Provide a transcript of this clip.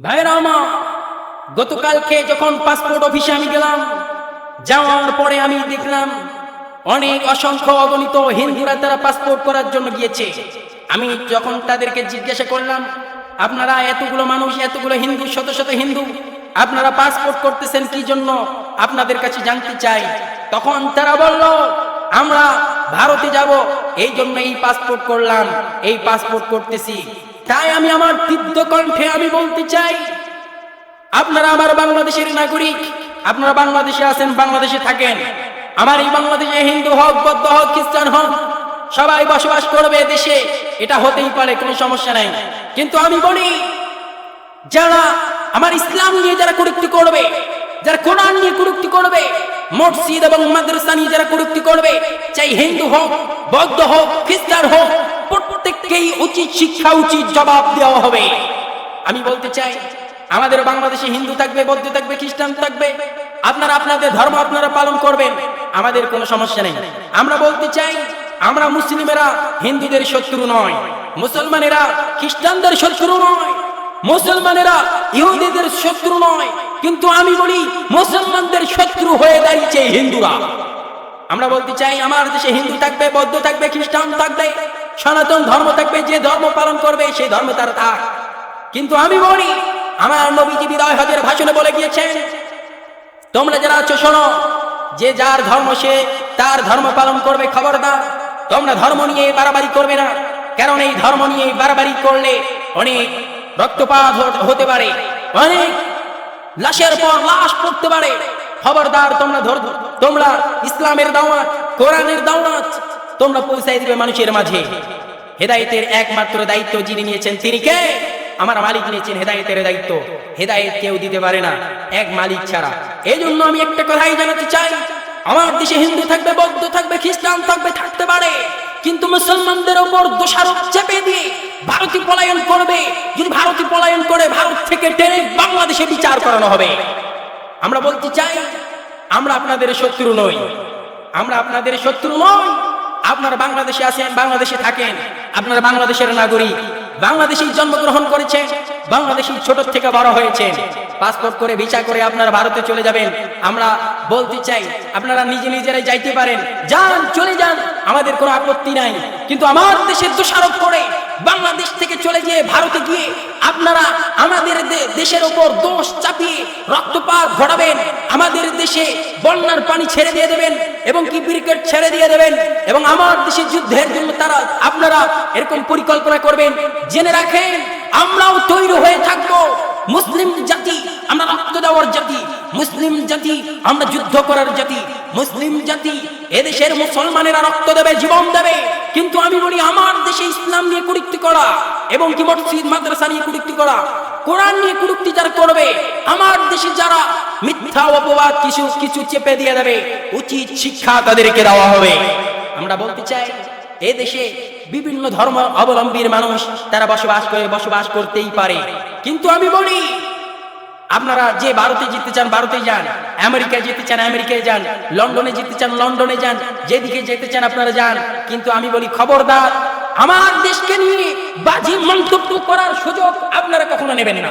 ভাইরা আমার, গতকালকে যখন পাসপোর্ট অফিসে আমি গেলাম, যাওয়ার পরে আমি দেখলাম অনেক অসংখ্য অগণিত হিন্দুরা তারা পাসপোর্ট করার জন্য গিয়েছে। আমি যখন তাদেরকে জিজ্ঞাসা করলাম, আপনারা এতগুলো মানুষ, এতগুলো হিন্দু, শত শত হিন্দু, আপনারা পাসপোর্ট করতেছেন কি জন্য, আপনাদের কাছে জানতে চাই। তখন তারা বলল, আমরা ভারতে যাব, এই জন্য এই পাসপোর্ট করলাম, এই পাসপোর্ট করতেছি। তাই আমি আমার তীব্র কণ্ঠে আমি বলতে চাই, আপনারা আমার বাংলাদেশের নাগরিক, আপনারা বাংলাদেশে আছেন, বাংলাদেশে থাকেন। আমার এই বাংলাদেশে হিন্দু হোক, বৌদ্ধ হোক, খ্রিস্টান হোক, সবাই বসবাস করবে দেশে, এটা হতেই পারে, কোনো সমস্যা নাই। কিন্তু আমি বলি, যারা আমার ইসলাম নিয়ে যারা কটূক্তি করবে, যারা কোরআন নিয়ে কটূক্তি করবে, মসজিদ এবং মাদ্রাসা নিয়ে যারা কটূক্তি করবে, চাই হিন্দু হোক, বৌদ্ধ হোক, খ্রিস্টান হোক, প্রত্যেককেই উচিত শিক্ষা, উচিত জবাব দেওয়া হবে। আমি বলতে চাই, আমাদের বাংলাদেশে হিন্দু থাকবে, বৌদ্ধ থাকবে, খ্রিস্টান থাকবে, আপনারা আপনাদের ধর্ম আপনারা পালন করবেন, আমাদের কোনো সমস্যা নেই। আমরা বলতে চাই, আমরা মুসলিমেরা হিন্দুদের শত্রু নয়, মুসলমানেরা খ্রিস্টানদের শত্রু নয়, মুসলমানেরা ইহুদিদের শত্রু নয়, কিন্তু আমি বলি মুসলমানদের শত্রু হয়ে দাঁড়িয়েছে হিন্দুরা। আমরা বলতে চাই, আমার দেশে হিন্দু থাকবে, বৌদ্ধ থাকবে, খ্রিস্টান থাকবে, সনাতন ধর্ম থাকবে, যে ধর্ম পালন করবে সেই ধর্ম তার থাক। কিন্তু আমি বলি, আমার নবীজি বিদায় হজের ভাষণে বলে গিয়েছেন, তোমরা যারা আছো শোনো, যে যার ধর্ম সে তার ধর্ম পালন করবে, খবরদার তোমরা ধর্ম নিয়ে বাড়াবাড়ি করবে না, কারণ এই ধর্ম নিয়ে বাড়াবাড়ি করলে অনেক রক্তপাত হতে পারে, অনেক লাশের পর লাশ পড়তে পারে। খবরদার তোমরা ইসলামের দাওয়াত, কোরআনের দাওয়াত তোমরা পৌঁছাই দিবে মানুষের মাঝে। হেদায়েতের একমাত্র দায়িত্ব যিনি নিয়েছেন তিনি কে? আমার মালিক নিয়েছেন হেদায়েতের দায়িত্ব। হেদায়েত কেউ দিতে পারে না এক মালিক ছাড়া। এই জন্য আমি একটা কথাই জানাতে চাই, আমার দেশে হিন্দু থাকবে, বৌদ্ধ থাকবে, খ্রিস্টান থাকবে, থাকতে পারে, কিন্তু মুসলমানদের উপর দোষারোপ চেপে দিয়ে ভারতে পলায়ন করবে। যদি ভারতে পলায়ন করে, ভারত থেকে টেনে বাংলাদেশে বিচার করানো হবে। আমরা বলতে চাই, আমরা আপনাদের শত্রু নই, আমরা আপনাদের শত্রু নই। আপনারা বাংলাদেশে আছেন, বাংলাদেশে থাকেন, আপনারা বাংলাদেশের নাগরিক, বাংলাদেশেই জন্মগ্রহণ করেছেন, বাংলাদেশেই ছোট থেকে বড় হয়েছেন। পাসপোর্ট করে, ভিসা করে আপনারা ভারতে চলে যাবেন। আমরা বলতে চাই, আপনারা নিজেরাই যাইতে পারেন, যান, চলে যান, আমাদের কোনো আপত্তি নাই। কিন্তু আমার দেশের দোষারোপ করে বাংলাদেশ থেকে চলে গিয়ে ভারতে গিয়ে আপনারা আমাদের দেশের উপর দোষ চাপিয়ে রক্তপাত ঘটাবেন, আমাদের দেশে বন্যার পানি ছেড়ে দিয়ে দেবেন এবং কি ব্রিকেট ছেড়ে দিয়ে দেবেন, এবং আমার দেশে যুদ্ধের জন্য আপনারা এরকম পরিকল্পনা করবেন। জেনে রাখেন, আমরাও তৈরি হয়ে থাকবো। মুসলিম জাতি আমরা রক্ত দেওয়ার জাতি, মুসলিম জাতি আমরা যুদ্ধ করার জাতি, মুসলিম জাতি এদেশের মুসলমানেরা রক্ত দেবে, জীবন দেবে। কিন্তু আমি বলি, আমার দেশে ইসলাম নিয়ে কটূক্তি করা এবং কি মসজিদ মাদ্রাসা নিয়ে কটূক্তি করা, কোরআন নিয়ে কটূক্তি যারা করবে, আমার দেশে যারা মিথ্যা অপবাদ কিছু চেপে দিয়ে দেবে, উচিত শিক্ষা তাদেরকে দেওয়া হবে। আমরা বলতে চাই, এ দেশে বিভিন্ন ধর্ম অবলম্বীর মানুষ তারা বসবাস করতেই পারে, কিন্তু আমি বলি, আপনারা যে ভারতে যেতে চান ভারতে যান, আমেরিকায় যেতে চান আমেরিকায় যান, লন্ডনে যেতে চান লন্ডনে যান, যেদিকে যেতে চান আপনারা যান। কিন্তু আমি বলি, খবরদার আমার দেশকে নিয়ে বাজে মন্তব্য করার সুযোগ আপনারা কখনো নেবেন না।